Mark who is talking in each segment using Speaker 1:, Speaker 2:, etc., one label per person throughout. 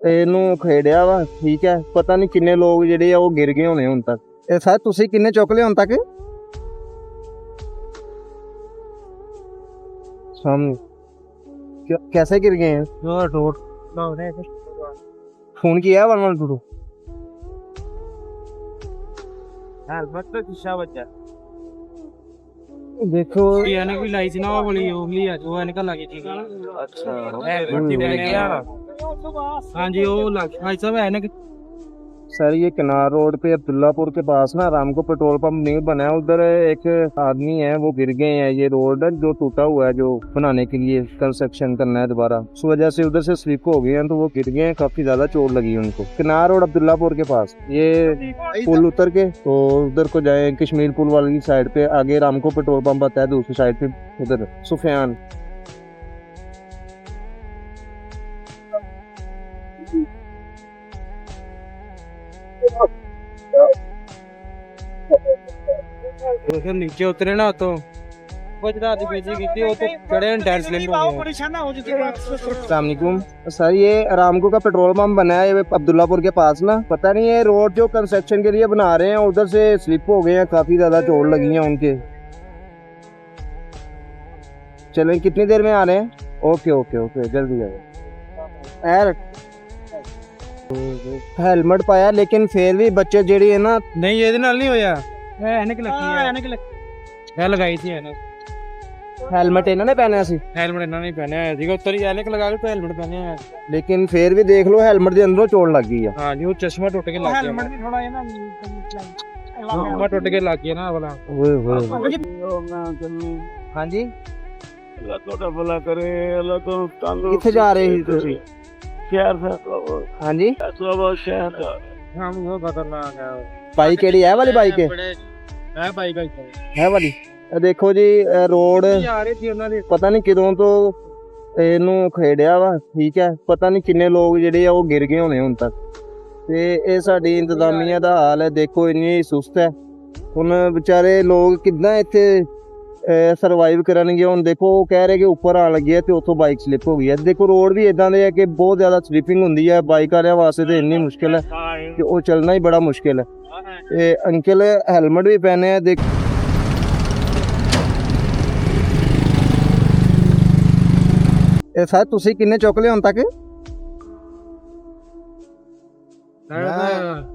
Speaker 1: ਇਹਨੂੰ ਖੇੜਿਆ ਵਾ, ਠੀਕ ਹੈ। ਪਤਾ ਨਹੀਂ ਕਿੰਨੇ ਲੋਕ ਜਿਹੜੇ ਆ ਉਹ ਗਿਰ ਗਏ ਹੋਣੇ ਹੁਣ ਤੱਕ। ਇਹ ਸਰ ਤੁਸੀਂ ਕਿੰਨੇ ਚੁੱਕ ਲਏ ਹੁਣ ਤੱਕ? सामने कैसे गिर गए हैं? फोन किया है 112? देखो
Speaker 2: एनक भी लाई थी ना, वो बोली ओगली है जो एनक लगी थी।
Speaker 1: अच्छा
Speaker 2: हाँ जी, वो लग भाई साहब एनक।
Speaker 1: सर ये किनार रोड पे अब्दुल्लापुर के पास ना रामको पेट्रोल पंप नहीं बना है, उधर एक आदमी है वो गिर गए हैं। ये रोड जो टूटा हुआ है जो बनाने के लिए कंस्ट्रक्शन करना है दोबारा, उस वजह से उधर से स्लिप हो गए हैं, तो वो गिर गए हैं। काफी ज्यादा चोट लगी है उनको। किनार रोड अब्दुल्लापुर के पास ये पुल उतर के तो उधर को जाए, कश्मीर पुल वाली साइड पे आगे रामको पेट्रोल पंप आता है, दूसरी साइड पे उधर सुफियान।
Speaker 2: फिर नीचे उतरे ना तो गुजरात भेजी की थी, वो तो चढ़े टायर स्लिप हो गए।
Speaker 1: अस्सलामुअलैकुम सर, ये अरामको का पेट्रोल पंप बना है ये अब्दुल्लापुर के पास ना। पता नहीं ये रोड जो कंस्ट्रक्शन के लिए बना रहे हैं उधर से स्लिप हो गए हैं, काफी ज्यादा चोट लगी है उनके। चलें कितनी देर में आ रहे हैं? ओके ओके ओके जल्दी आए यार। हेलमेट पाया लेकिन फिर भी बच्चे जेड़ी है ना।
Speaker 2: नहीं ये नाल नहीं होया, एनक लगी है, एनक लग है लगाई थी एनक।
Speaker 1: हेलमेट इन्होंने पहना सी,
Speaker 2: हेलमेट इन्होंने नहीं पहने है ठीक है, उत्तरी एनक लगा के तो हेलमेट पहने हैं,
Speaker 1: लेकिन फिर भी देख लो हेलमेट के अंदरों चोट लग गई है।
Speaker 2: हां जी, वो चश्मा टूट के लग गया, हेलमेट भी थोड़ा है ना, चश्मा टूट के लग गया ना वाला।
Speaker 1: ओए होए हां जी,
Speaker 2: अल्लाह तोड़ा भला करे, अल्लाह तो तंदुरुस्त।
Speaker 1: किथे जा रहे हो तुसी?
Speaker 2: शहर से।
Speaker 1: हां जी,
Speaker 2: तो शहर का हम वो खतरनाक है।
Speaker 1: बाइक केड़ी है वाली बाइक
Speaker 2: है बाइक
Speaker 1: है वाली। देखो जी रोड
Speaker 2: जा रही थी ਉਹਨਾਂ ਦੇ
Speaker 1: ਪਤਾ ਨਹੀਂ ਕਿਦੋਂ ਤੋਂ ਇਹਨੂੰ ਖੇੜਿਆ ਵਾ, ਠੀਕ ਹੈ। ਪਤਾ ਨਹੀਂ ਕਿੰਨੇ ਲੋਕ ਜਿਹੜੇ ਆ ਉਹ ਗਿਰ ਗਏ ਹੋਣੇ ਹੁਣ ਤੱਕ। ਤੇ ਇਹ ਸਾਡੀ ਇੰਤਜ਼ਾਮੀਆ ਦਾ ਹਾਲ ਹੈ, ਦੇਖੋ ਇੰਨੀ ਸੁਸਤ ਹੈ। ਹੁਣ ਵਿਚਾਰੇ ਲੋਕ ਕਿੱਦਾਂ ਇੱਥੇ ਸਰਵਾਈਵ ਕਰਨਗੇ। ਹੁਣ ਦੇਖੋ ਉਹ ਕਹਿ ਰਹੇ ਕਿ ਉੱਪਰ ਆਣ ਲੱਗੀ ਹੈ ਤੇ ਉੱਥੋਂ ਬਾਈਕ ਸਲਿੱਪ ਹੋ ਗਈ ਹੈ। ਦੇਖੋ ਰੋਡ ਵੀ ਇਦਾਂ ਦੇ ਹੈ ਕਿ ਬਹੁਤ ਜ਼ਿਆਦਾ ਸਲਿਪਿੰਗ ਹੁੰਦੀ ਹੈ, ਬਾਈਕ ਵਾਲਿਆਂ ਵਾਸਤੇ ਤੇ ਇੰਨੀ ਮੁਸ਼ਕਿਲ ਹੈ ਕਿ ਉਹ ਚੱਲਣਾ ਹੀ ਬੜਾ ਮੁਸ਼ਕਿਲ ਹੈ। ਤੇ ਅੰਕਲ ਹੈਲਮਟ ਵੀ ਪਹਿਨੇ ਆ ਦੇਖ। ਇਹ ਸਰ ਤੁਸੀਂ ਕਿੰਨੇ ਚੁੱਕ ਲਏ ਹੁਣ ਤੱਕ?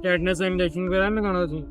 Speaker 2: ਟੈਟਨਸ ਇੰਜੈਕਸ਼ਨ ਵਗੈਰਾ ਲਗਾਉਣਾ ਸੀ।